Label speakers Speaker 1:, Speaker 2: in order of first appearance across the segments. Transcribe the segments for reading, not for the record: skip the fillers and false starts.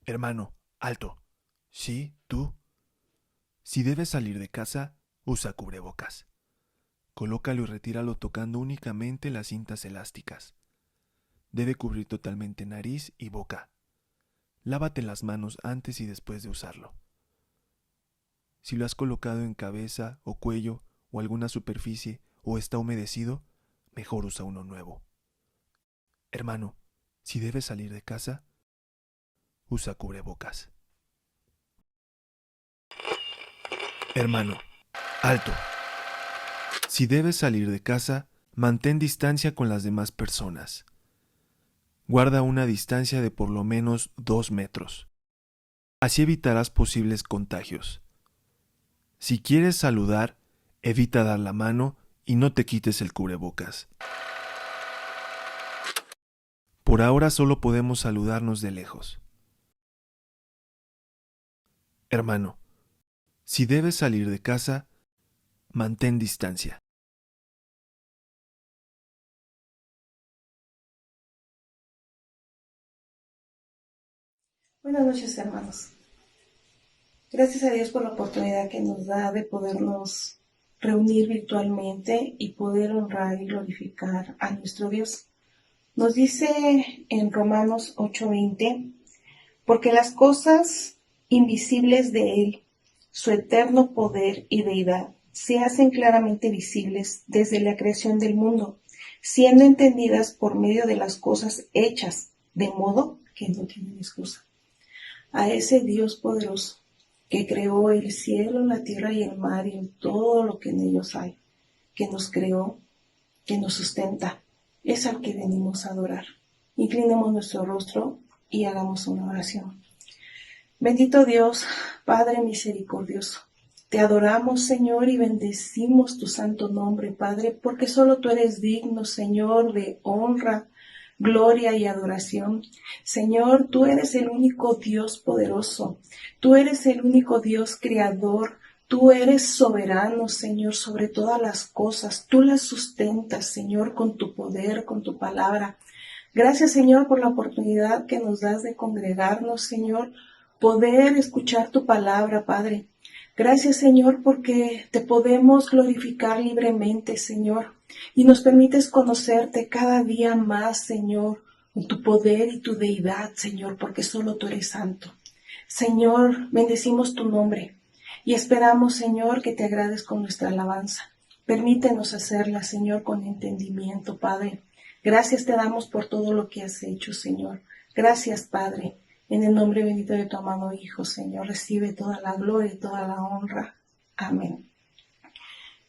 Speaker 1: Hermano, alto. Sí, tú. Si debes salir de casa, usa cubrebocas. Colócalo y retíralo tocando únicamente las cintas elásticas. Debe cubrir totalmente nariz y boca. Lávate las manos antes y después de usarlo. Si lo has colocado en cabeza o cuello o alguna superficie o está humedecido, mejor usa uno nuevo. Hermano, si debes salir de casa, usa cubrebocas. Hermano, alto. Si debes salir de casa, mantén distancia con las demás personas. Guarda una distancia de por lo menos 2 metros. Así evitarás posibles contagios. Si quieres saludar, evita dar la mano y no te quites el cubrebocas. Por ahora solo podemos saludarnos de lejos. Hermano, si debes salir de casa, mantén distancia.
Speaker 2: Buenas noches, hermanos. Gracias a Dios por la oportunidad que nos da de podernos reunir virtualmente y poder honrar y glorificar a nuestro Dios. Nos dice en Romanos 8:20, porque las cosas invisibles de Él, su eterno poder y deidad, se hacen claramente visibles desde la creación del mundo, siendo entendidas por medio de las cosas hechas, de modo que no tienen excusa. A ese Dios poderoso que creó el cielo, la tierra y el mar y todo lo que en ellos hay, que nos creó, que nos sustenta, es al que venimos a adorar. Inclinemos nuestro rostro y hagamos una oración. Bendito Dios, Padre misericordioso, te adoramos, Señor, y bendecimos tu santo nombre, Padre, porque solo tú eres digno, Señor, de honra, gloria y adoración. Señor, tú eres el único Dios poderoso, tú eres el único Dios creador, tú eres soberano, Señor, sobre todas las cosas, tú las sustentas, Señor, con tu poder, con tu palabra. Gracias, Señor, por la oportunidad que nos das de congregarnos, Señor, poder escuchar tu palabra, Padre. Gracias, Señor, porque te podemos glorificar libremente, Señor, y nos permites conocerte cada día más, Señor, con tu poder y tu deidad, Señor, porque solo tú eres santo. Señor, bendecimos tu nombre y esperamos, Señor, que te agrades con nuestra alabanza. Permítenos hacerla, Señor, con entendimiento, Padre. Gracias te damos por todo lo que has hecho, Señor. Gracias, Padre. En el nombre bendito de tu amado Hijo, Señor, recibe toda la gloria y toda la honra. Amén.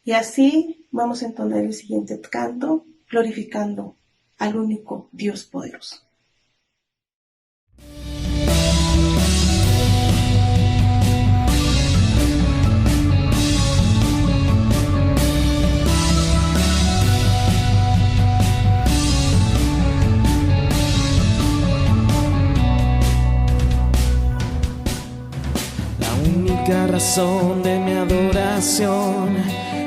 Speaker 2: Y así vamos a entonar el siguiente canto, glorificando al único Dios poderoso.
Speaker 3: La razón de mi adoración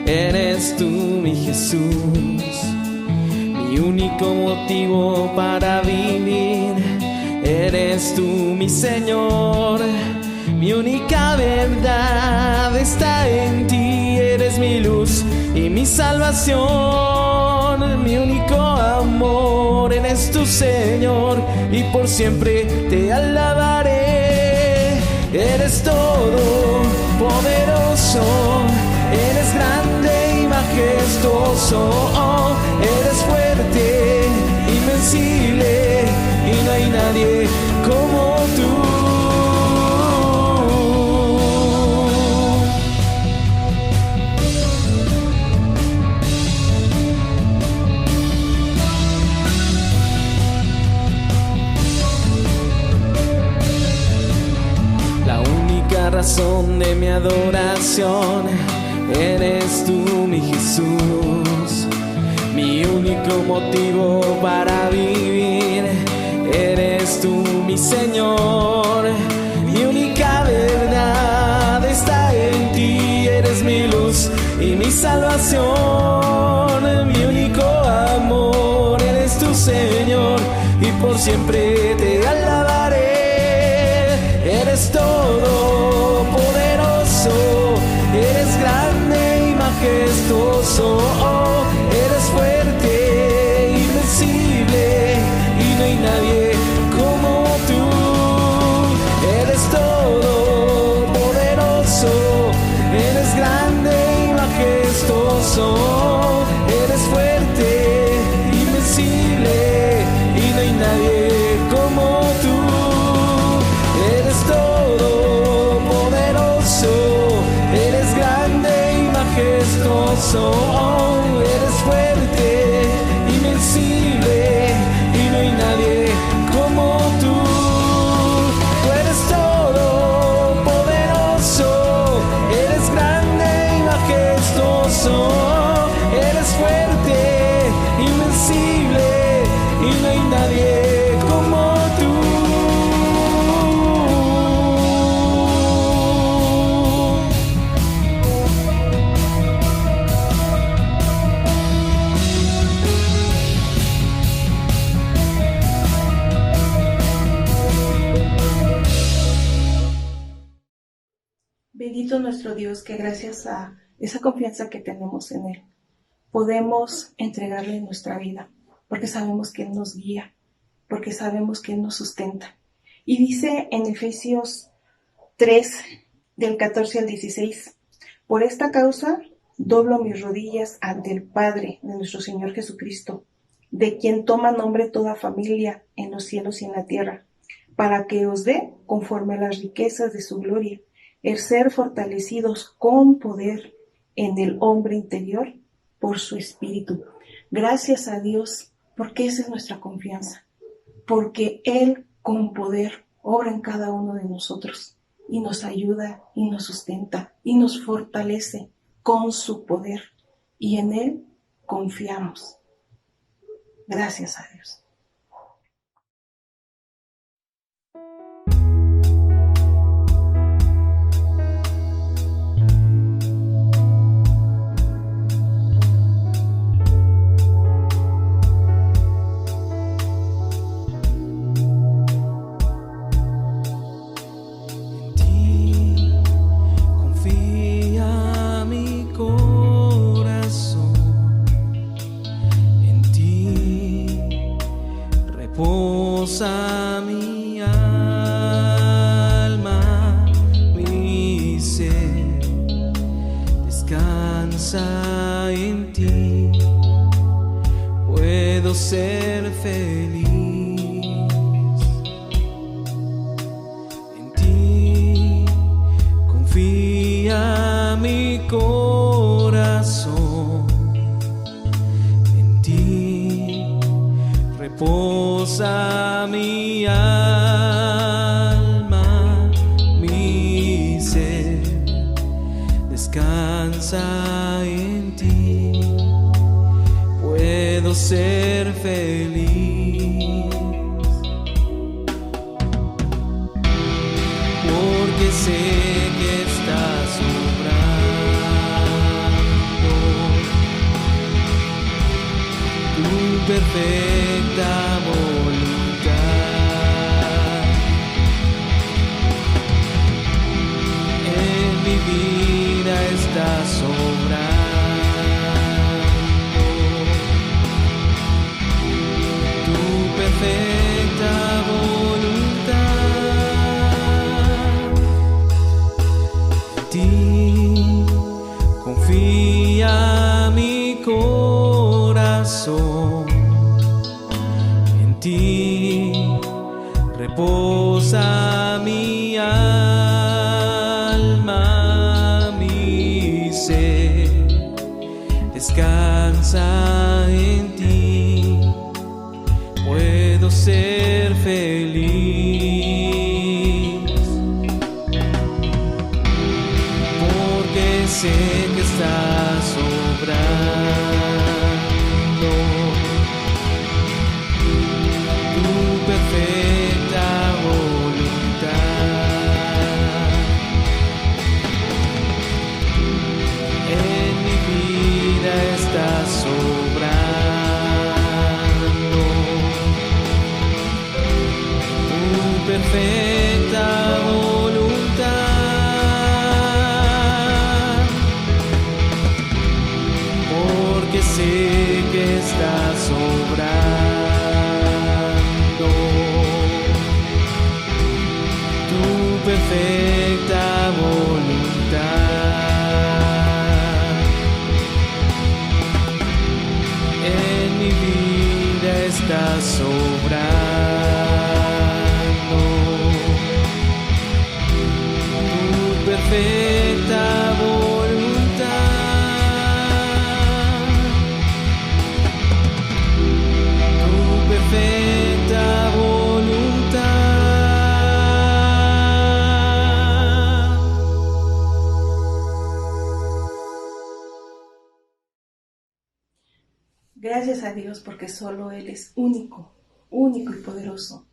Speaker 3: eres tú, mi Jesús, mi único motivo para vivir. Eres tú, mi Señor, mi única verdad está en ti. Eres mi luz y mi salvación, mi único amor. Eres tu Señor y por siempre te alabaré. Eres todo poderoso, eres grande y majestuoso, eres fuerte, invencible y no hay nadie como tú. La razón de mi adoración eres tú, mi Jesús, mi único motivo para vivir. Eres tú, mi Señor, mi única verdad está en ti. Eres mi luz y mi salvación, mi único amor. Eres tu Señor y por siempre te alabaré. majestuoso. Eres fuerte, invencible, y no hay nadie como tú. Eres todopoderoso, eres grande y majestuoso. Eres fuerte, invencible, y no hay nadie como tú. Eres todopoderoso, eres grande y majestuoso. Eres fuerte, invencible, y no hay nadie como tú. Tú eres todopoderoso, eres grande y majestuoso. Eres fuerte, invencible, y no hay nadie como tú.
Speaker 2: Bendito nuestro Dios, que gracias a esa confianza que tenemos en Él, podemos entregarle nuestra vida, porque sabemos que Él nos guía, porque sabemos que Él nos sustenta. Y dice en Efesios 3, del 14 al 16, por esta causa doblo mis rodillas ante el Padre de nuestro Señor Jesucristo, de quien toma nombre toda familia en los cielos y en la tierra, para que os dé, conforme a las riquezas de su gloria, el ser fortalecidos con poder en el hombre interior por su Espíritu. Gracias a Dios, porque esa es nuestra confianza, porque Él con poder obra en cada uno de nosotros y nos ayuda y nos sustenta y nos fortalece con su poder, y en Él confiamos. Gracias a Dios.
Speaker 3: Reposa mi alma, mi ser, descansa en ti, puedo ser feliz. En ti confía mi corazón, en ti reposa mi alma, mi ser, descansa en ti, puedo ser feliz, porque sé que estás obrando tu perfecta voluntad en mi vida. Estás obrando tu perfecta voluntad. En ti confía mi corazón, en ti reposa mi alma, mi ser, descansa en ti, puedo ser feliz, porque sé que estás obrando tu perfecta voluntad en mi vida. Estás obrando sé que estás sobrando. Tu perfecta voluntad en mi vida está sobrando. Tu perfecta voluntad, tu perfecta voluntad.
Speaker 2: Gracias a Dios porque solo Él es único, único y poderoso.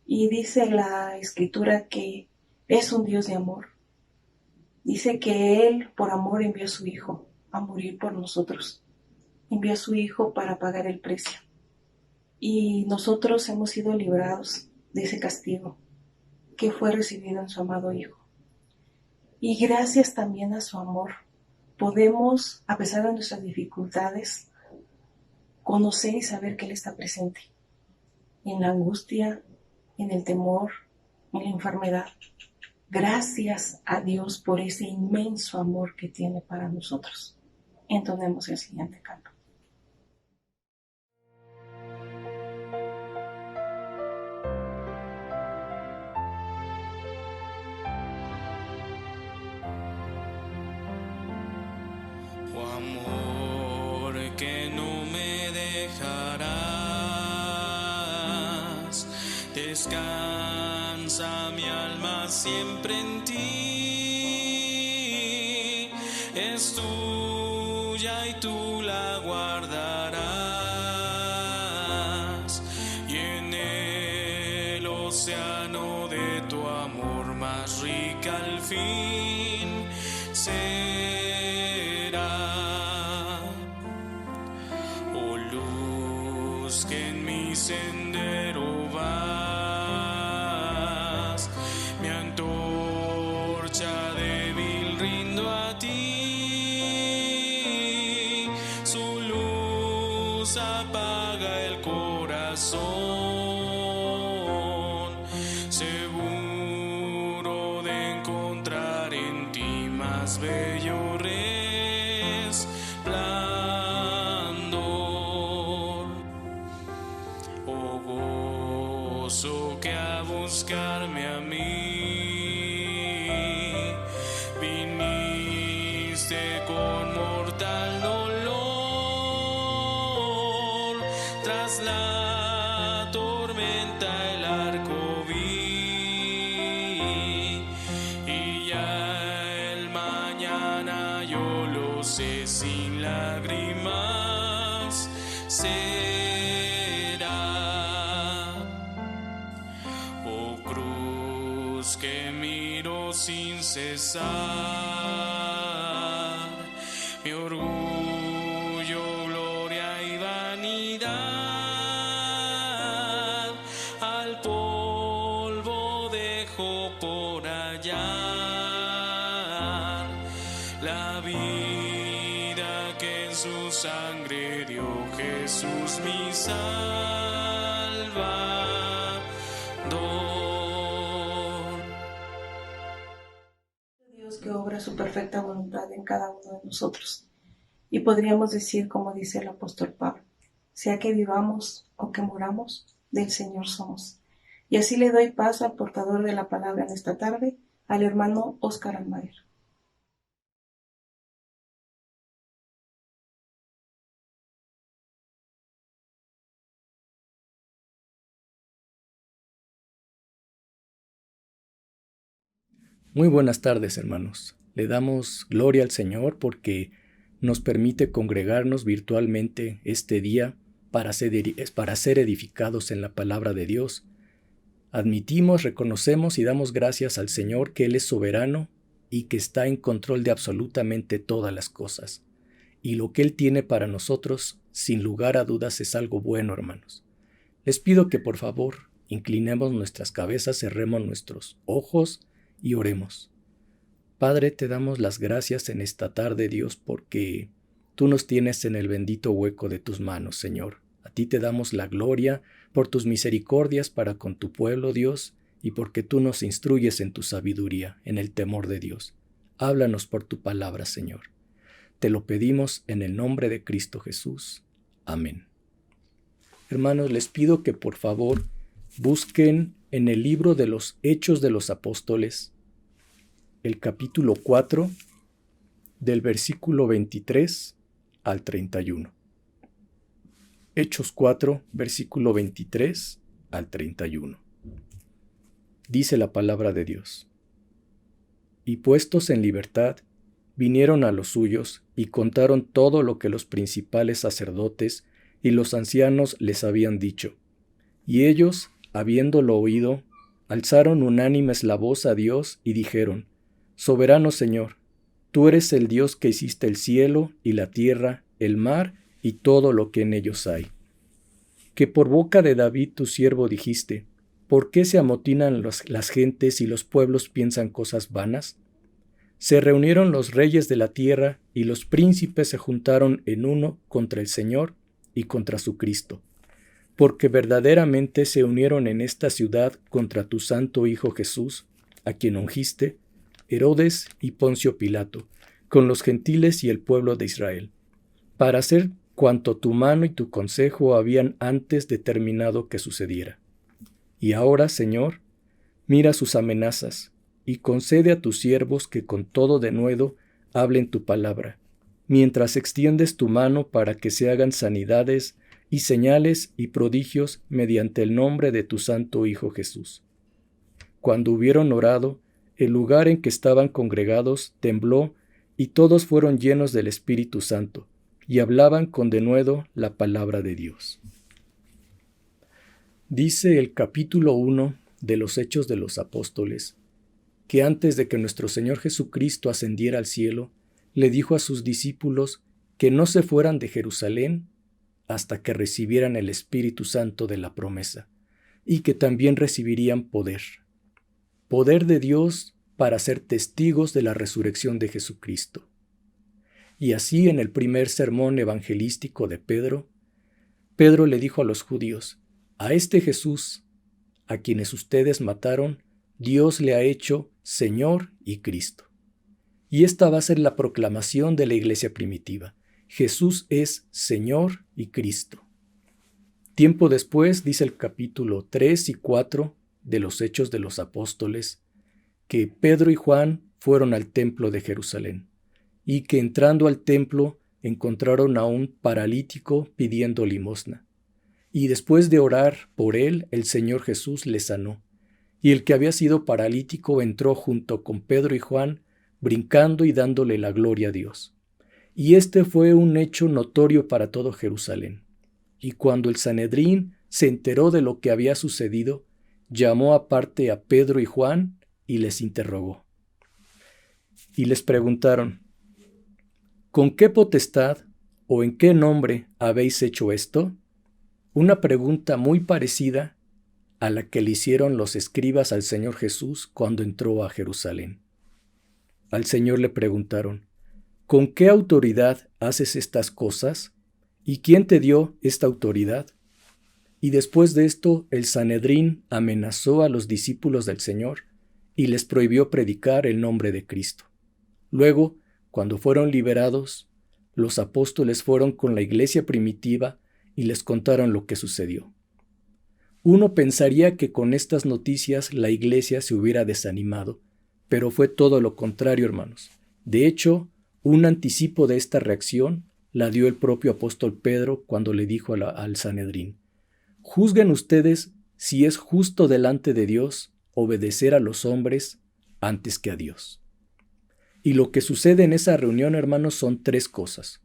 Speaker 2: Y dice la Escritura que es un Dios de amor. Dice que Él por amor envió a su Hijo a morir por nosotros. Envió a su Hijo para pagar el precio. Y nosotros hemos sido librados de ese castigo que fue recibido en su amado Hijo. Y gracias también a su amor podemos, a pesar de nuestras dificultades, conocer y saber que Él está presente en la angustia, en el temor, en la enfermedad. Gracias a Dios por ese inmenso amor que tiene para nosotros. Entonemos el siguiente canto.
Speaker 3: Oh amor que no me dejarás, descansa mi alma siempre en ti, es tuya y tú la guardarás, y en el océano de tu amor más rica al fin será. Oh luz que en mi sendero vas, mi antorcha débil rindo a ti, su luz apaga el corazón, seguro de encontrar en ti más bello resplandor. Oh gozo que a buscarme a mí viniste con mortal dolor, tras la tormenta el arco vi, y ya el mañana yo lo sé, sin lágrimas será. Oh cruz que miro sin cesar, mi orgullo, gloria y vanidad, al polvo dejo por allá, la vida que en su sangre dio Jesús mi Salvador.
Speaker 2: Dios que obra su perfecta voluntad en cada uno de nosotros. Y podríamos decir, como dice el apóstol Pablo, sea que vivamos o que muramos, del Señor somos. Y así le doy paso al portador de la palabra en esta tarde, al hermano Óscar Almaguer.
Speaker 4: Muy buenas tardes, hermanos. Le damos gloria al Señor porque nos permite congregarnos virtualmente este día para ser edificados en la palabra de Dios. Admitimos, reconocemos y damos gracias al Señor que Él es soberano y que está en control de absolutamente todas las cosas. Y lo que Él tiene para nosotros, sin lugar a dudas, es algo bueno, hermanos. Les pido que por favor inclinemos nuestras cabezas, cerremos nuestros ojos y oremos. Padre, te damos las gracias en esta tarde, Dios, porque tú nos tienes en el bendito hueco de tus manos, Señor. A ti te damos la gloria por tus misericordias para con tu pueblo, Dios, y porque tú nos instruyes en tu sabiduría, en el temor de Dios. Háblanos por tu palabra, Señor. Te lo pedimos en el nombre de Cristo Jesús. Amén. Hermanos, les pido que por favor busquen en el libro de los Hechos de los Apóstoles, el capítulo 4, del versículo 23 al 31. Hechos 4, versículo 23 al 31. Dice la palabra de Dios: Y puestos en libertad, vinieron a los suyos y contaron todo lo que los principales sacerdotes y los ancianos les habían dicho. Y ellos, habiéndolo oído, alzaron unánimes la voz a Dios y dijeron: Soberano Señor, tú eres el Dios que hiciste el cielo y la tierra, el mar y todo lo que en ellos hay. Que por boca de David tu siervo dijiste: ¿Por qué se amotinan las gentes y los pueblos piensan cosas vanas? Se reunieron los reyes de la tierra y los príncipes se juntaron en uno contra el Señor y contra su Cristo, porque verdaderamente se unieron en esta ciudad contra tu santo Hijo Jesús, a quien ungiste, Herodes y Poncio Pilato, con los gentiles y el pueblo de Israel, para hacer cuanto tu mano y tu consejo habían antes determinado que sucediera. Y ahora, Señor, mira sus amenazas, y concede a tus siervos que con todo denuedo hablen tu palabra, mientras extiendes tu mano para que se hagan sanidades y señales y prodigios mediante el nombre de tu santo Hijo Jesús. Cuando hubieron orado, el lugar en que estaban congregados tembló, y todos fueron llenos del Espíritu Santo, y hablaban con denuedo la palabra de Dios. Dice el capítulo 1 de los Hechos de los Apóstoles que antes de que nuestro Señor Jesucristo ascendiera al cielo, le dijo a sus discípulos que no se fueran de Jerusalén hasta que recibieran el Espíritu Santo de la promesa, y que también recibirían poder de Dios para ser testigos de la resurrección de Jesucristo. Y así en el primer sermón evangelístico de Pedro le dijo a los judíos: a este Jesús, a quienes ustedes mataron, Dios le ha hecho Señor y Cristo. Y esta va a ser la proclamación de la iglesia primitiva: Jesús es Señor y Cristo. Tiempo después, dice el capítulo 3 y 4 de los Hechos de los Apóstoles, que Pedro y Juan fueron al templo de Jerusalén, y que entrando al templo encontraron a un paralítico pidiendo limosna. Y después de orar por él, el Señor Jesús le sanó. Y el que había sido paralítico entró junto con Pedro y Juan, brincando y dándole la gloria a Dios. Y este fue un hecho notorio para todo Jerusalén. Y cuando el Sanedrín se enteró de lo que había sucedido, llamó aparte a Pedro y Juan y les interrogó. Y les preguntaron: ¿con qué potestad o en qué nombre habéis hecho esto? Una pregunta muy parecida a la que le hicieron los escribas al Señor Jesús cuando entró a Jerusalén. Al Señor le preguntaron: ¿con qué autoridad haces estas cosas? ¿Y quién te dio esta autoridad? Y después de esto, el Sanedrín amenazó a los discípulos del Señor y les prohibió predicar el nombre de Cristo. Luego, cuando fueron liberados, los apóstoles fueron con la iglesia primitiva y les contaron lo que sucedió. Uno pensaría que con estas noticias la iglesia se hubiera desanimado, pero fue todo lo contrario, hermanos. De hecho, un anticipo de esta reacción la dio el propio apóstol Pedro cuando le dijo al Sanedrín: juzguen ustedes si es justo delante de Dios obedecer a los hombres antes que a Dios. Y lo que sucede en esa reunión, hermanos, son tres cosas.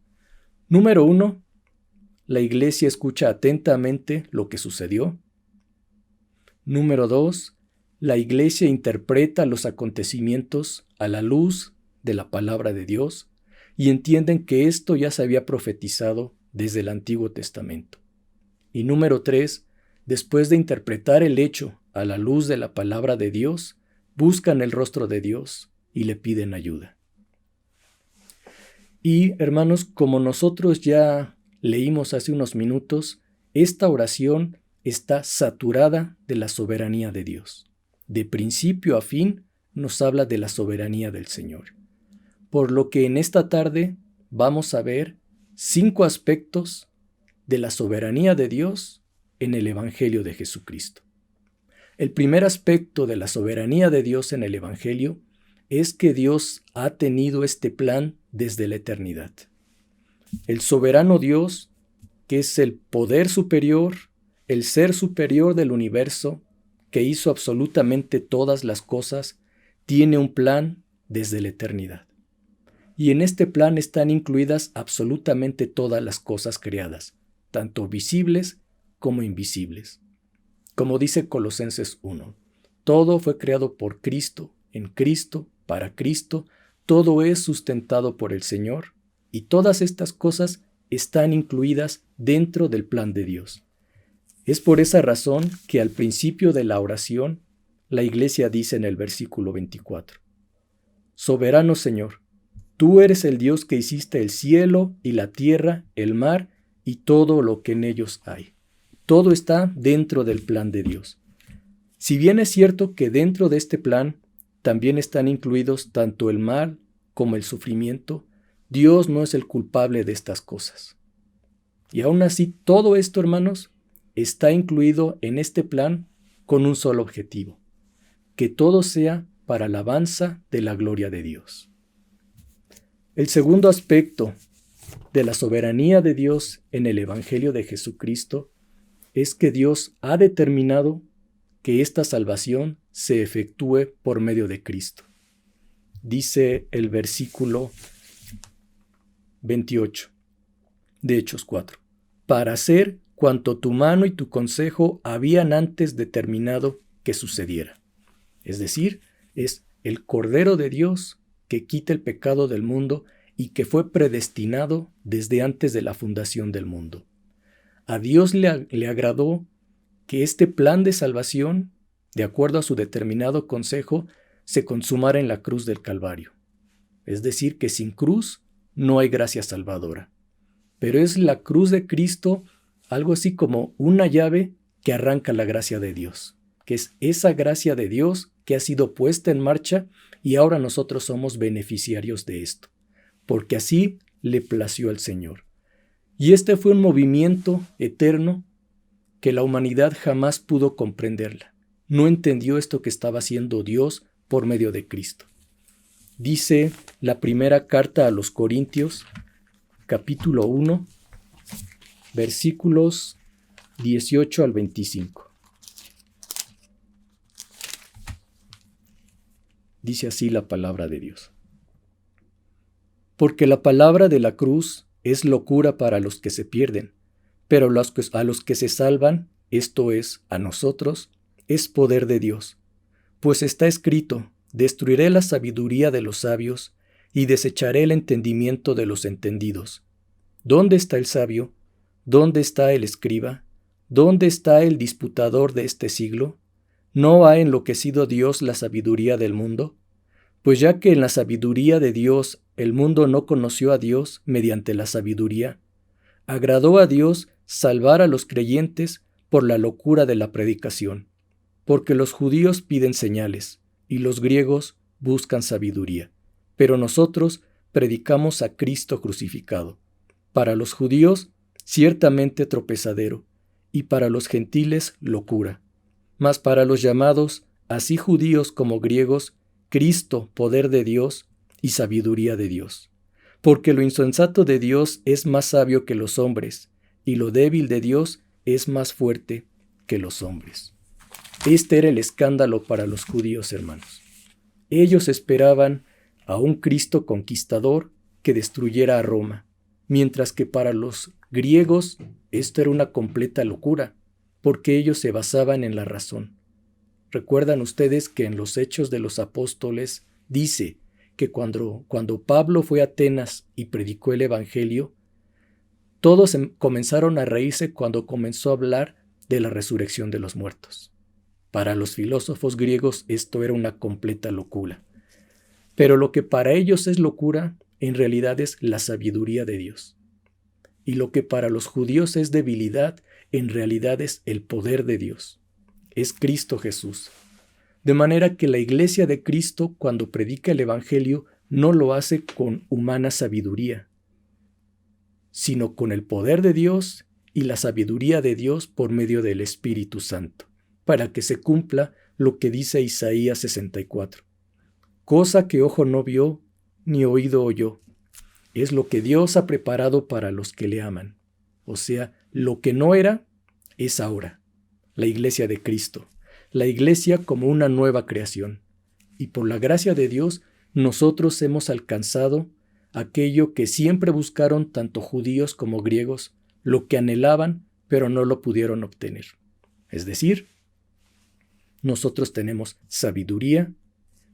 Speaker 4: Número 1, la iglesia escucha atentamente lo que sucedió. Número 2, la iglesia interpreta los acontecimientos a la luz de la palabra de Dios y entienden que esto ya se había profetizado desde el Antiguo Testamento. Y número 3, después de interpretar el hecho a la luz de la palabra de Dios, buscan el rostro de Dios y le piden ayuda. Y hermanos, como nosotros ya leímos hace unos minutos, esta oración está saturada de la soberanía de Dios. De principio a fin nos habla de la soberanía del Señor. Por lo que en esta tarde vamos a ver 5 aspectos de la soberanía de Dios en el Evangelio de Jesucristo. El primer aspecto de la soberanía de Dios en el Evangelio es que Dios ha tenido este plan desde la eternidad. El soberano Dios, que es el poder superior, el ser superior del universo, que hizo absolutamente todas las cosas, tiene un plan desde la eternidad. Y en este plan están incluidas absolutamente todas las cosas creadas, tanto visibles como invisibles. Como dice Colosenses 1, todo fue creado por Cristo, en Cristo, para Cristo, todo es sustentado por el Señor, y todas estas cosas están incluidas dentro del plan de Dios. Es por esa razón que al principio de la oración, la Iglesia dice en el versículo 24, Soberano Señor, tú eres el Dios que hiciste el cielo y la tierra, el mar y todo lo que en ellos hay. Todo está dentro del plan de Dios. Si bien es cierto que dentro de este plan también están incluidos tanto el mal como el sufrimiento, Dios no es el culpable de estas cosas. Y aún así, todo esto, hermanos, está incluido en este plan con un solo objetivo, que todo sea para alabanza de la gloria de Dios. El segundo aspecto de la soberanía de Dios en el Evangelio de Jesucristo es que Dios ha determinado que esta salvación se efectúe por medio de Cristo. Dice el versículo 28 de Hechos 4, para hacer cuanto tu mano y tu consejo habían antes determinado que sucediera. Es decir, es el Cordero de Dios que quita el pecado del mundo y que fue predestinado desde antes de la fundación del mundo. A Dios le agradó que este plan de salvación, de acuerdo a su determinado consejo, se consumara en la cruz del Calvario. Es decir, que sin cruz no hay gracia salvadora. Pero es la cruz de Cristo algo así como una llave que arranca la gracia de Dios, que es esa gracia de Dios que ha sido puesta en marcha y ahora nosotros somos beneficiarios de esto, porque así le plació al Señor. Y este fue un movimiento eterno que la humanidad jamás pudo comprenderla. No entendió esto que estaba haciendo Dios por medio de Cristo. Dice la primera carta a los Corintios, capítulo 1, versículos 18 al 25. Dice así la palabra de Dios. Porque la palabra de la cruz es locura para los que se pierden, pero a los que se salvan, esto es, a nosotros, es poder de Dios. Pues está escrito, destruiré la sabiduría de los sabios y desecharé el entendimiento de los entendidos. ¿Dónde está el sabio? ¿Dónde está el escriba? ¿Dónde está el disputador de este siglo? ¿No ha enloquecido Dios la sabiduría del mundo? Pues ya que en la sabiduría de Dios el mundo no conoció a Dios mediante la sabiduría, agradó a Dios salvar a los creyentes por la locura de la predicación, porque los judíos piden señales y los griegos buscan sabiduría, pero nosotros predicamos a Cristo crucificado. Para los judíos, ciertamente tropezadero, y para los gentiles, locura. Mas para los llamados, así judíos como griegos, Cristo, poder de Dios y sabiduría de Dios. Porque lo insensato de Dios es más sabio que los hombres, y lo débil de Dios es más fuerte que los hombres. Este era el escándalo para los judíos, hermanos. Ellos esperaban a un Cristo conquistador que destruyera a Roma, mientras que para los griegos esto era una completa locura, porque ellos se basaban en la razón. Recuerdan ustedes que en los Hechos de los Apóstoles dice que cuando Pablo fue a Atenas y predicó el Evangelio, todos comenzaron a reírse cuando comenzó a hablar de la resurrección de los muertos. Para los filósofos griegos esto era una completa locura. Pero lo que para ellos es locura, en realidad es la sabiduría de Dios. Y lo que para los judíos es debilidad, en realidad es el poder de Dios. Es Cristo Jesús. De manera que la iglesia de Cristo, cuando predica el Evangelio, no lo hace con humana sabiduría, sino con el poder de Dios y la sabiduría de Dios por medio del Espíritu Santo, para que se cumpla lo que dice Isaías 64. Cosa que ojo no vio, ni oído oyó, es lo que Dios ha preparado para los que le aman. O sea, lo que no era, es ahora. La iglesia de Cristo. La iglesia como una nueva creación. Y por la gracia de Dios, nosotros hemos alcanzado aquello que siempre buscaron tanto judíos como griegos, lo que anhelaban, pero no lo pudieron obtener. Es decir, nosotros tenemos sabiduría,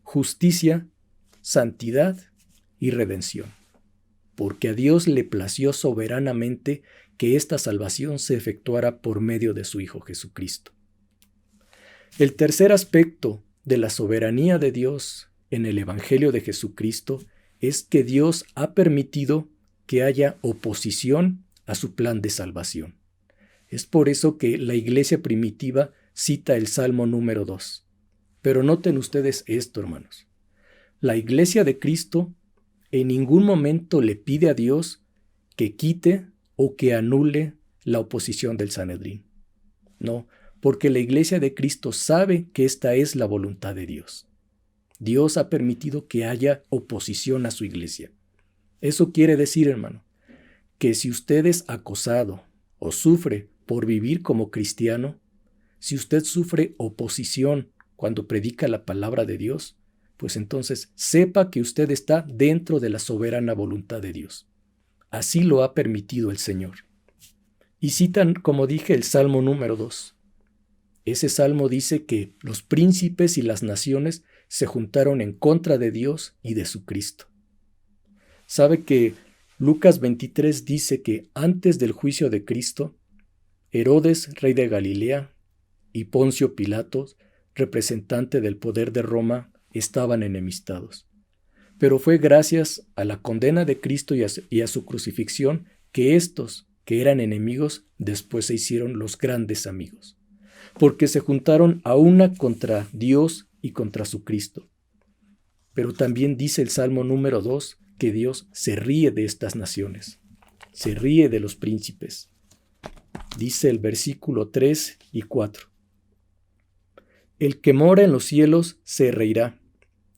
Speaker 4: justicia, santidad y redención, porque a Dios le plació soberanamente que esta salvación se efectuara por medio de su Hijo Jesucristo. El tercer aspecto de la soberanía de Dios en el Evangelio de Jesucristo es que Dios ha permitido que haya oposición a su plan de salvación. Es por eso que la iglesia primitiva cita el Salmo número 2. Pero noten ustedes esto, hermanos. La iglesia de Cristo en ningún momento le pide a Dios que quite o que anule la oposición del Sanedrín. No, porque la iglesia de Cristo sabe que esta es la voluntad de Dios. Dios ha permitido que haya oposición a su iglesia. Eso quiere decir, hermano, que si usted es acosado o sufre por vivir como cristiano, si usted sufre oposición cuando predica la palabra de Dios, pues entonces sepa que usted está dentro de la soberana voluntad de Dios. Así lo ha permitido el Señor. Y citan, como dije, el Salmo número 2. Ese salmo dice que los príncipes y las naciones se juntaron en contra de Dios y de su Cristo. ¿Sabe que Lucas 23 dice que antes del juicio de Cristo, Herodes, rey de Galilea, y Poncio Pilato, representante del poder de Roma, estaban enemistados? Pero fue gracias a la condena de Cristo y a su crucifixión que estos, que eran enemigos, después se hicieron los grandes amigos, porque se juntaron a una contra Dios y contra su Cristo. Pero también dice el Salmo número 2 que Dios se ríe de estas naciones, se ríe de los príncipes. Dice el versículo 3 y 4. El que mora en los cielos se reirá,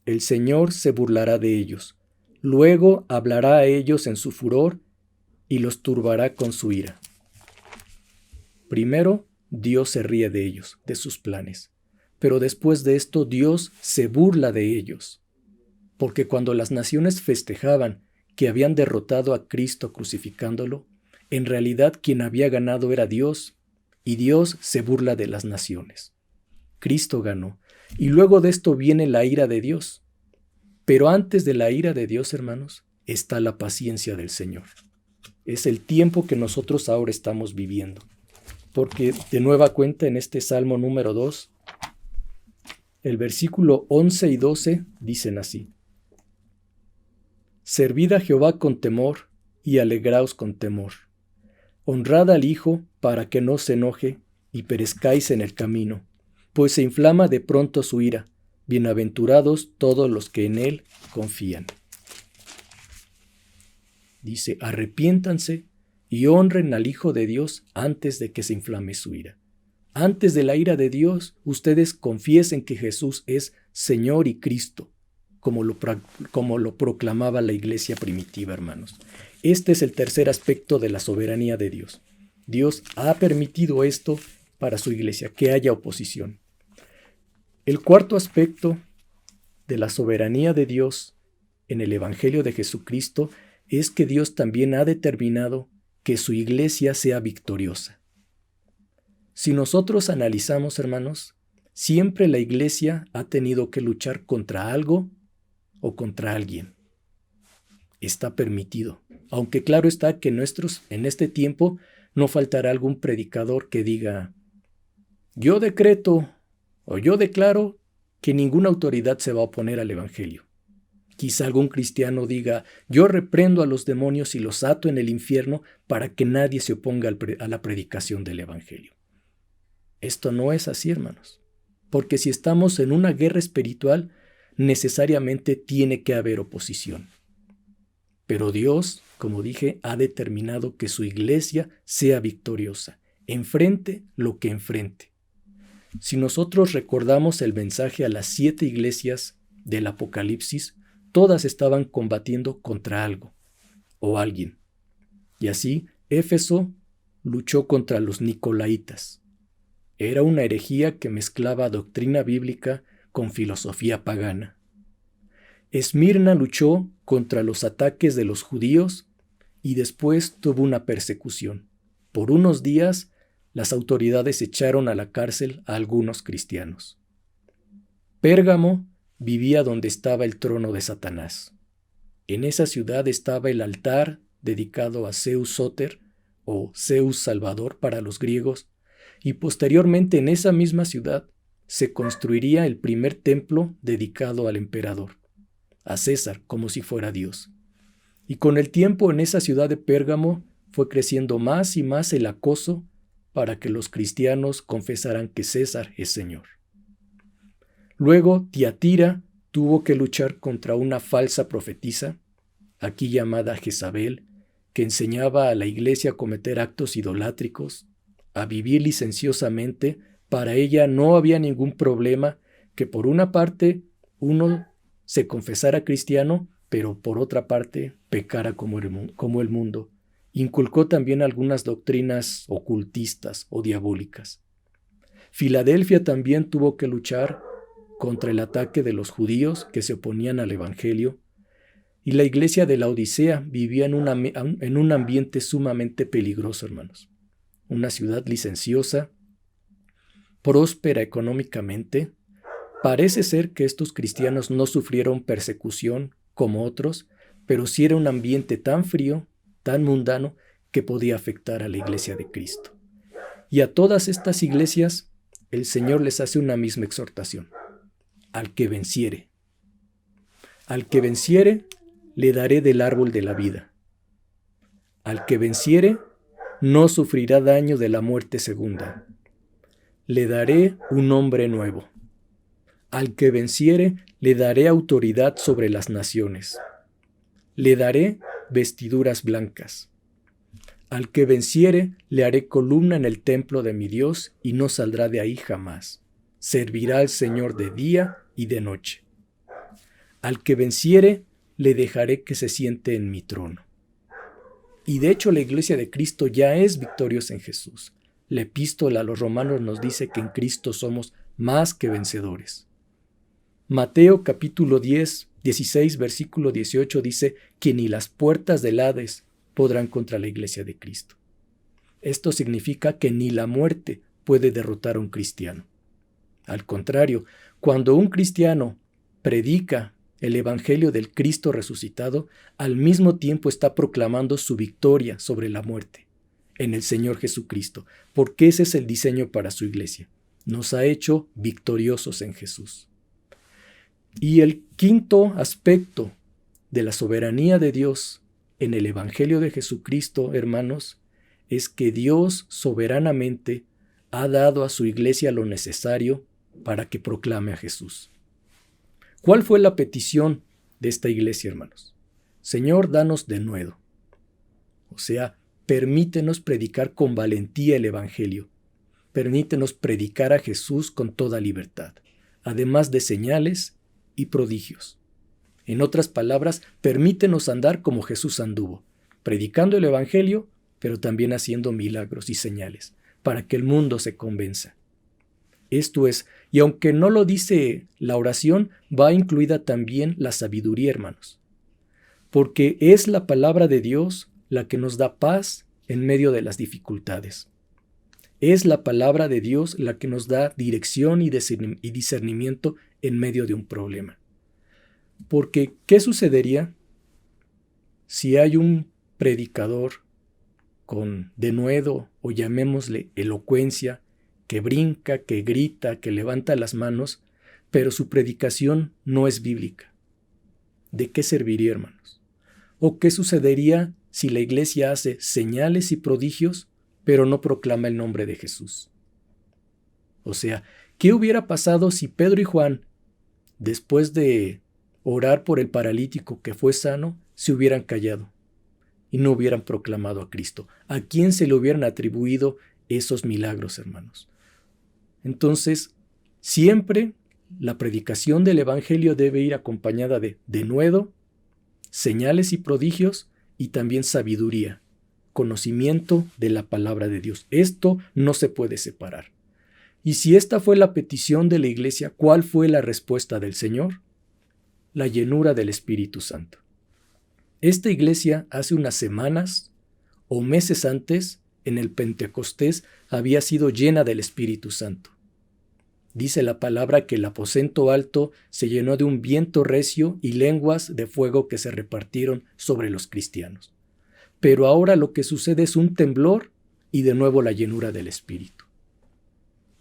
Speaker 4: el Señor se burlará de ellos, luego hablará a ellos en su furor y los turbará con su ira. Primero, Dios se ríe de ellos, de sus planes, pero después de esto Dios se burla de ellos, porque cuando las naciones festejaban que habían derrotado a Cristo crucificándolo, en realidad quien había ganado era Dios, y Dios se burla de las naciones. Cristo ganó, y luego de esto viene la ira de Dios. Pero antes de la ira de Dios, hermanos, está la paciencia del Señor. Es el tiempo que nosotros ahora estamos viviendo. Porque de nueva cuenta en este Salmo número 2, el versículo 11 y 12 dicen así: Servid a Jehová con temor y alegraos con temor. Honrad al Hijo para que no se enoje y perezcáis en el camino, pues se inflama de pronto su ira. Bienaventurados todos los que en él confían. Dice, arrepiéntanse y honren al Hijo de Dios antes de que se inflame su ira. Antes de la ira de Dios, ustedes confiesen que Jesús es Señor y Cristo, como lo proclamaba la iglesia primitiva, hermanos. Este es el tercer aspecto de la soberanía de Dios. Dios ha permitido esto para su iglesia, que haya oposición. El cuarto aspecto de la soberanía de Dios en el Evangelio de Jesucristo es que Dios también ha determinado que su iglesia sea victoriosa. Si nosotros analizamos, hermanos, siempre la iglesia ha tenido que luchar contra algo o contra alguien. Está permitido. Aunque claro está que en este tiempo no faltará algún predicador que diga, yo decreto o yo declaro que ninguna autoridad se va a oponer al Evangelio. Quizá algún cristiano diga, yo reprendo a los demonios y los ato en el infierno para que nadie se oponga a la predicación del Evangelio. Esto no es así, hermanos, porque si estamos en una guerra espiritual, necesariamente tiene que haber oposición. Pero Dios, como dije, ha determinado que su iglesia sea victoriosa, enfrente lo que enfrente. Si nosotros recordamos el mensaje a las 7 iglesias del Apocalipsis, todas estaban combatiendo contra algo o alguien. Y así, Éfeso luchó contra los Nicolaitas. Era una herejía que mezclaba doctrina bíblica con filosofía pagana. Esmirna luchó contra los ataques de los judíos y después tuvo una persecución. Por unos días, las autoridades echaron a la cárcel a algunos cristianos. Pérgamo vivía donde estaba el trono de Satanás. En esa ciudad estaba el altar dedicado a Zeus Sóter o Zeus Salvador para los griegos, y posteriormente en esa misma ciudad se construiría el primer templo dedicado al emperador, a César como si fuera Dios. Y con el tiempo en esa ciudad de Pérgamo fue creciendo más y más el acoso para que los cristianos confesaran que César es Señor. Luego Tiatira tuvo que luchar contra una falsa profetisa, aquí llamada Jezabel, que enseñaba a la iglesia a cometer actos idolátricos, a vivir licenciosamente. Para ella no había ningún problema que por una parte uno se confesara cristiano, pero por otra parte pecara como el mundo. Inculcó también algunas doctrinas ocultistas o diabólicas. Filadelfia también tuvo que luchar contra el ataque de los judíos que se oponían al Evangelio, y la iglesia de la Odisea vivía en un ambiente sumamente peligroso, hermanos. Una ciudad licenciosa, próspera económicamente. Parece ser que estos cristianos no sufrieron persecución como otros, pero sí era un ambiente tan frío, tan mundano, que podía afectar a la iglesia de Cristo. Y a todas estas iglesias, el Señor les hace una misma exhortación: al que venciere. Al que venciere, le daré del árbol de la vida. Al que venciere, no sufrirá daño de la muerte segunda. Le daré un nombre nuevo. Al que venciere, le daré autoridad sobre las naciones. Le daré vestiduras blancas. Al que venciere, le haré columna en el templo de mi Dios, y no saldrá de ahí jamás. Servirá al Señor de día y de noche. Al que venciere, le dejaré que se siente en mi trono. Y de hecho la iglesia de Cristo ya es victoriosa en Jesús. La epístola a los Romanos nos dice que en Cristo somos más que vencedores. Mateo capítulo 16, versículo 18 dice que ni las puertas del Hades podrán contra la iglesia de Cristo. Esto significa que ni la muerte puede derrotar a un cristiano. Al contrario, cuando un cristiano predica el Evangelio del Cristo resucitado, al mismo tiempo está proclamando su victoria sobre la muerte en el Señor Jesucristo, porque ese es el diseño para su iglesia. Nos ha hecho victoriosos en Jesús. Y el quinto aspecto de la soberanía de Dios en el Evangelio de Jesucristo, hermanos, es que Dios soberanamente ha dado a su iglesia lo necesario para que proclame a Jesús. ¿Cuál fue la petición de esta iglesia, hermanos? Señor, danos denuedo. O sea, permítenos predicar con valentía el Evangelio. Permítenos predicar a Jesús con toda libertad, además de señales y prodigios. En otras palabras, permítenos andar como Jesús anduvo, predicando el Evangelio, pero también haciendo milagros y señales, para que el mundo se convenza. Esto es, y aunque no lo dice la oración, va incluida también la sabiduría, hermanos, porque es la palabra de Dios la que nos da paz en medio de las dificultades. Es la palabra de Dios la que nos da dirección y discernimiento en medio de un problema. Porque, ¿qué sucedería si hay un predicador con denuedo, o llamémosle elocuencia, que brinca, que grita, que levanta las manos, pero su predicación no es bíblica? ¿de qué serviría, hermanos? ¿O qué sucedería si la iglesia hace señales y prodigios, pero no proclama el nombre de Jesús? O sea, ¿qué hubiera pasado si Pedro y Juan, después de orar por el paralítico que fue sano, se hubieran callado y no hubieran proclamado a Cristo? ¿A quién se le hubieran atribuido esos milagros, hermanos? Entonces, siempre la predicación del Evangelio debe ir acompañada de denuedo, señales y prodigios y también sabiduría, conocimiento de la palabra de Dios. Esto no se puede separar. Y si esta fue la petición de la iglesia, ¿cuál fue la respuesta del Señor? La llenura del Espíritu Santo. Esta iglesia hace unas semanas o meses antes, en el Pentecostés, había sido llena del Espíritu Santo. Dice la palabra que el aposento alto se llenó de un viento recio y lenguas de fuego que se repartieron sobre los cristianos. Pero ahora lo que sucede es un temblor y de nuevo la llenura del Espíritu.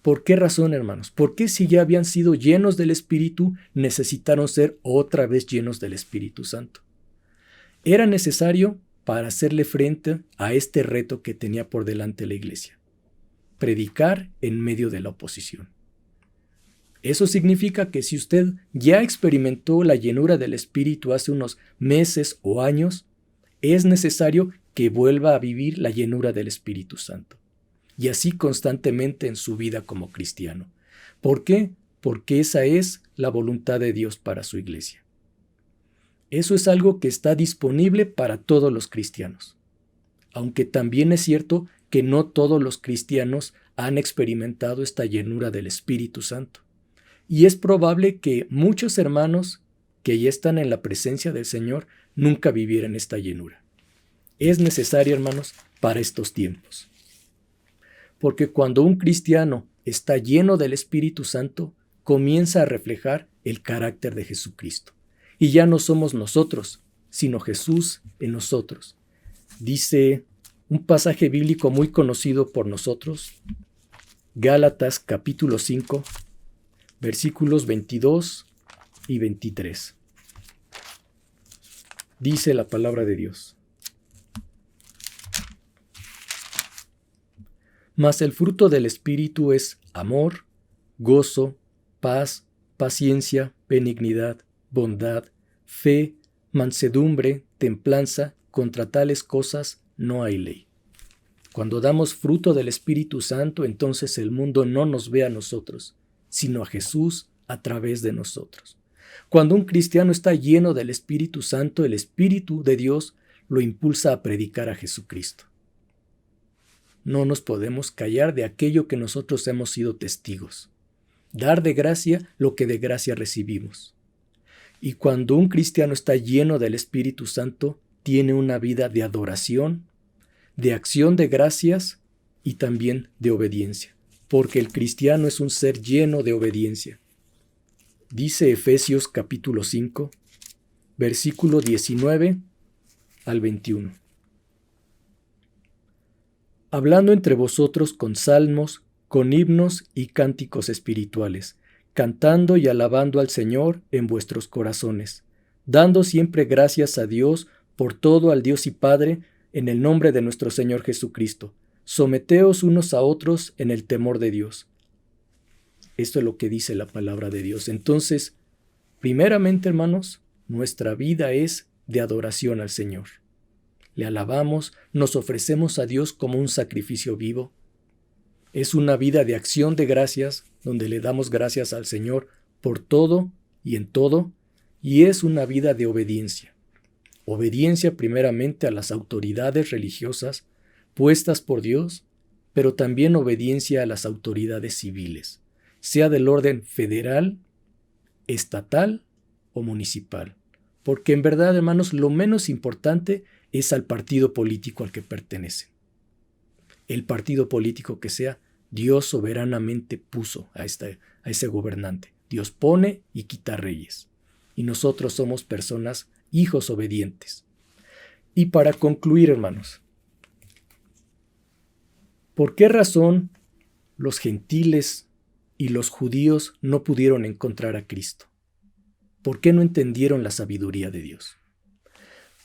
Speaker 4: ¿Por qué razón, hermanos? ¿Por qué si ya habían sido llenos del Espíritu, necesitaron ser otra vez llenos del Espíritu Santo? Era necesario para hacerle frente a este reto que tenía por delante la iglesia: predicar en medio de la oposición. Eso significa que si usted ya experimentó la llenura del Espíritu hace unos meses o años, es necesario que vuelva a vivir la llenura del Espíritu Santo. Y así constantemente en su vida como cristiano. ¿Por qué? Porque esa es la voluntad de Dios para su iglesia. Eso es algo que está disponible para todos los cristianos. Aunque también es cierto que no todos los cristianos han experimentado esta llenura del Espíritu Santo. Y es probable que muchos hermanos que ya están en la presencia del Señor nunca vivieran esta llenura. Es necesario, hermanos, para estos tiempos. Porque cuando un cristiano está lleno del Espíritu Santo, comienza a reflejar el carácter de Jesucristo. Y ya no somos nosotros, sino Jesús en nosotros. Dice un pasaje bíblico muy conocido por nosotros, Gálatas capítulo 5, versículos 22 y 23. Dice la palabra de Dios: Mas el fruto del Espíritu es amor, gozo, paz, paciencia, benignidad, bondad, fe, mansedumbre, templanza. Contra tales cosas no hay ley. Cuando damos fruto del Espíritu Santo, entonces el mundo no nos ve a nosotros, sino a Jesús a través de nosotros. Cuando un cristiano está lleno del Espíritu Santo, el Espíritu de Dios lo impulsa a predicar a Jesucristo. No nos podemos callar de aquello que nosotros hemos sido testigos. Dar de gracia lo que de gracia recibimos. Y cuando un cristiano está lleno del Espíritu Santo, tiene una vida de adoración, de acción de gracias y también de obediencia. Porque el cristiano es un ser lleno de obediencia. Dice Efesios capítulo 5, versículo 19 al 21. Hablando entre vosotros con salmos, con himnos y cánticos espirituales, cantando y alabando al Señor en vuestros corazones, dando siempre gracias a Dios por todo al Dios y Padre, en el nombre de nuestro Señor Jesucristo. Someteos unos a otros en el temor de Dios. Esto es lo que dice la palabra de Dios. Entonces, primeramente, hermanos, nuestra vida es de adoración al Señor. Le alabamos, nos ofrecemos a Dios como un sacrificio vivo. Es una vida de acción de gracias, donde le damos gracias al Señor por todo y en todo, y es una vida de obediencia. Obediencia primeramente a las autoridades religiosas puestas por Dios, pero también obediencia a las autoridades civiles, sea del orden federal, estatal o municipal. Porque en verdad, hermanos, lo menos importante es al partido político al que pertenecen. El partido político que sea, Dios soberanamente puso a ese gobernante. Dios pone y quita reyes. Y nosotros somos personas, hijos obedientes. Y para concluir, hermanos, ¿por qué razón los gentiles y los judíos no pudieron encontrar a Cristo? ¿Por qué no entendieron la sabiduría de Dios?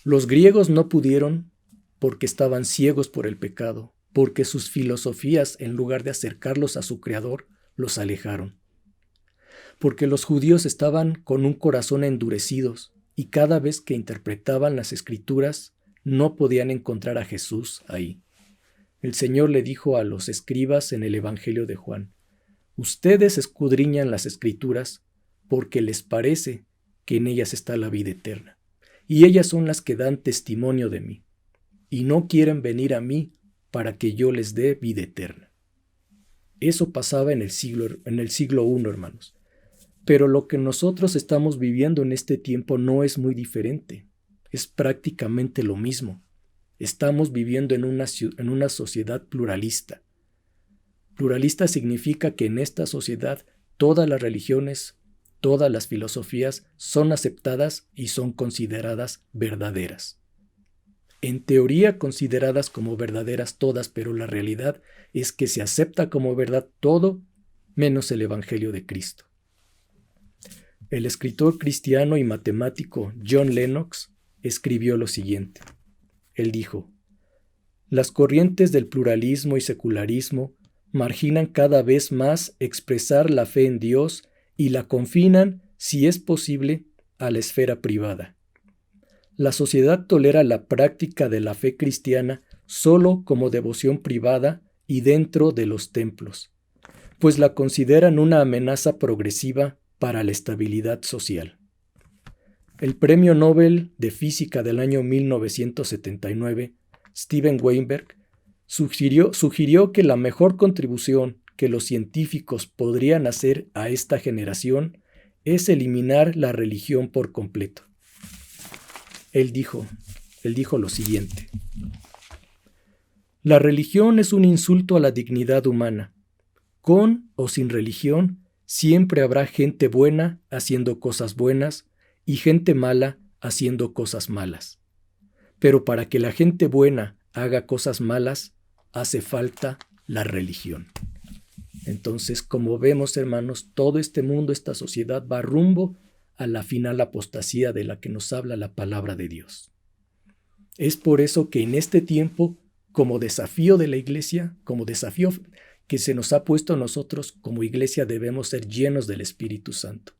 Speaker 4: Los griegos no pudieron porque estaban ciegos por el pecado, porque sus filosofías, en lugar de acercarlos a su Creador, los alejaron. Porque los judíos estaban con un corazón endurecidos y cada vez que interpretaban las Escrituras no podían encontrar a Jesús ahí. El Señor le dijo a los escribas en el Evangelio de Juan: ustedes escudriñan las Escrituras porque les parece que en ellas está la vida eterna, y ellas son las que dan testimonio de mí, y no quieren venir a mí para que yo les dé vida eterna. Eso pasaba en el siglo I, hermanos. Pero lo que nosotros estamos viviendo en este tiempo no es muy diferente. Es prácticamente lo mismo. Estamos viviendo en una sociedad pluralista. Pluralista significa que en esta sociedad todas las religiones, todas las filosofías son aceptadas y son consideradas verdaderas. En teoría consideradas como verdaderas todas, pero la realidad es que se acepta como verdad todo menos el Evangelio de Cristo. El escritor cristiano y matemático John Lennox escribió lo siguiente. Él dijo: las corrientes del pluralismo y secularismo marginan cada vez más expresar la fe en Dios y la confinan, si es posible, a la esfera privada. La sociedad tolera la práctica de la fe cristiana solo como devoción privada y dentro de los templos, pues la consideran una amenaza progresiva para la estabilidad social. El Premio Nobel de Física del año 1979, Steven Weinberg, sugirió que la mejor contribución que los científicos podrían hacer a esta generación es eliminar la religión por completo. Él dijo lo siguiente: la religión es un insulto a la dignidad humana. Con o sin religión, siempre habrá gente buena haciendo cosas buenas y gente mala haciendo cosas malas. Pero para que la gente buena haga cosas malas, hace falta la religión. Entonces, como vemos, hermanos, todo este mundo, esta sociedad va rumbo a la final apostasía de la que nos habla la palabra de Dios. Es por eso que en este tiempo, como desafío de la iglesia, como desafío que se nos ha puesto a nosotros como iglesia, debemos ser llenos del Espíritu Santo,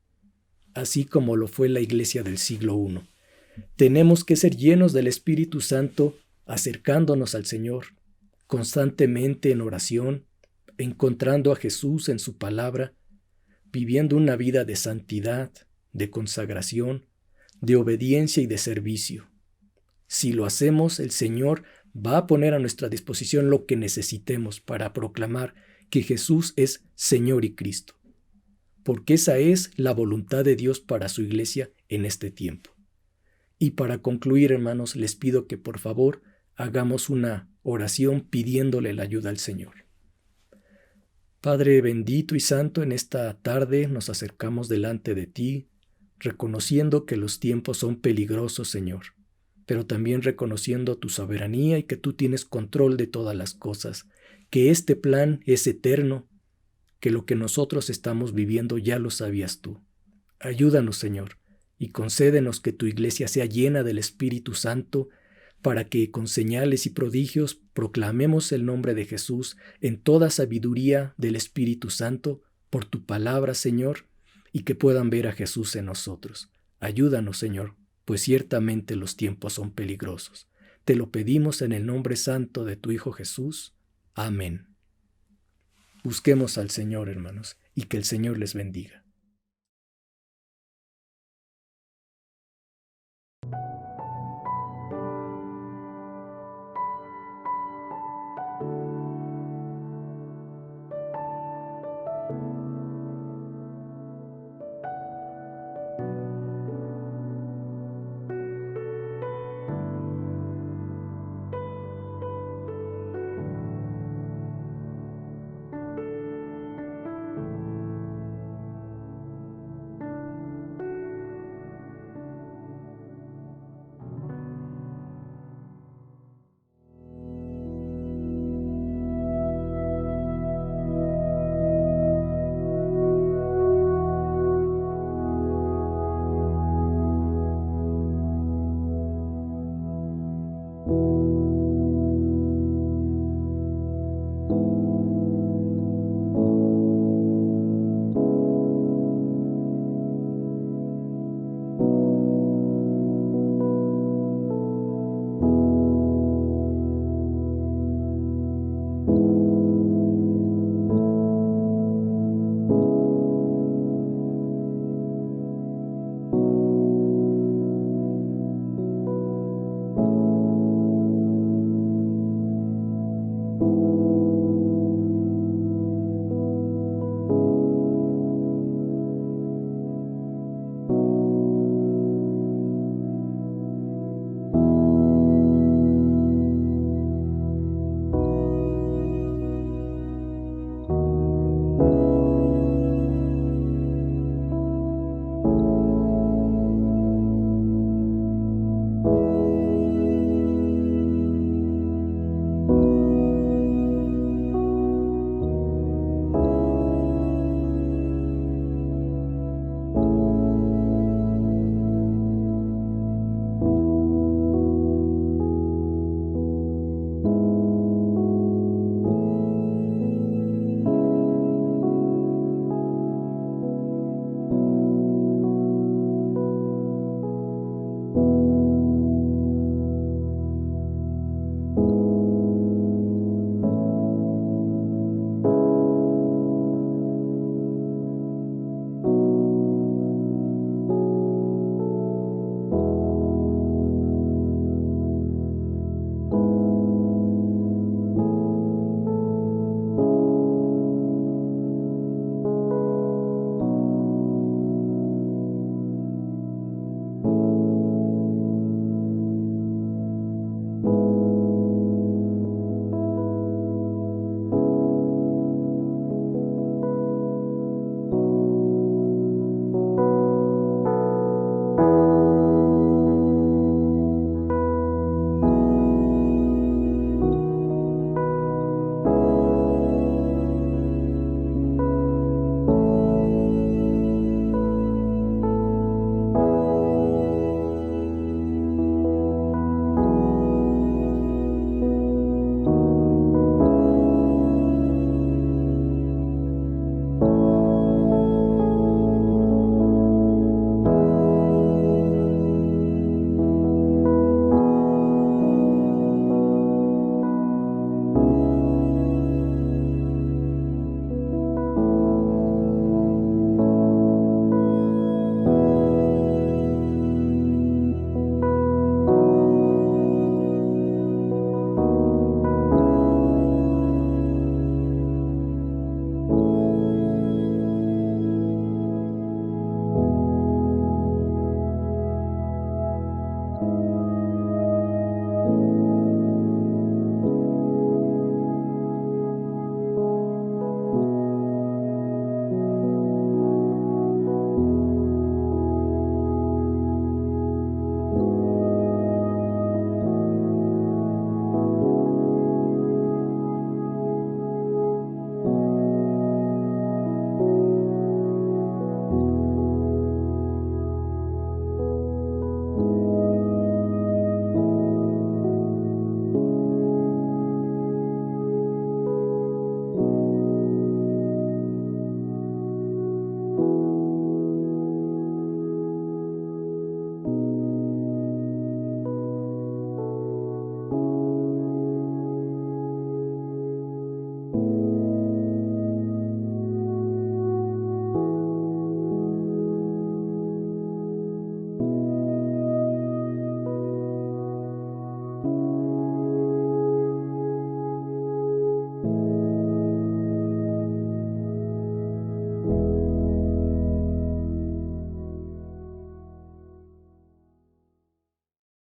Speaker 4: así como lo fue la iglesia del siglo I. Tenemos que ser llenos del Espíritu Santo, acercándonos al Señor, constantemente en oración, encontrando a Jesús en su palabra, viviendo una vida de santidad, de consagración, de obediencia y de servicio. Si lo hacemos, el Señor va a poner a nuestra disposición lo que necesitemos para proclamar que Jesús es Señor y Cristo, porque esa es la voluntad de Dios para su iglesia en este tiempo. Y para concluir, hermanos, les pido que por favor hagamos una oración pidiéndole la ayuda al Señor. Padre bendito y santo, en esta tarde nos acercamos delante de ti, reconociendo que los tiempos son peligrosos, Señor, pero también reconociendo tu soberanía y que tú tienes control de todas las cosas, que este plan es eterno, que lo que nosotros estamos viviendo ya lo sabías tú. Ayúdanos, Señor, y concédenos que tu iglesia sea llena del Espíritu Santo, para que con señales y prodigios proclamemos el nombre de Jesús en toda sabiduría del Espíritu Santo por tu palabra, Señor, y que puedan ver a Jesús en nosotros. Ayúdanos, Señor, pues ciertamente los tiempos son peligrosos. Te lo pedimos en el nombre santo de tu Hijo Jesús. Amén. Busquemos al Señor, hermanos, y que el Señor les bendiga.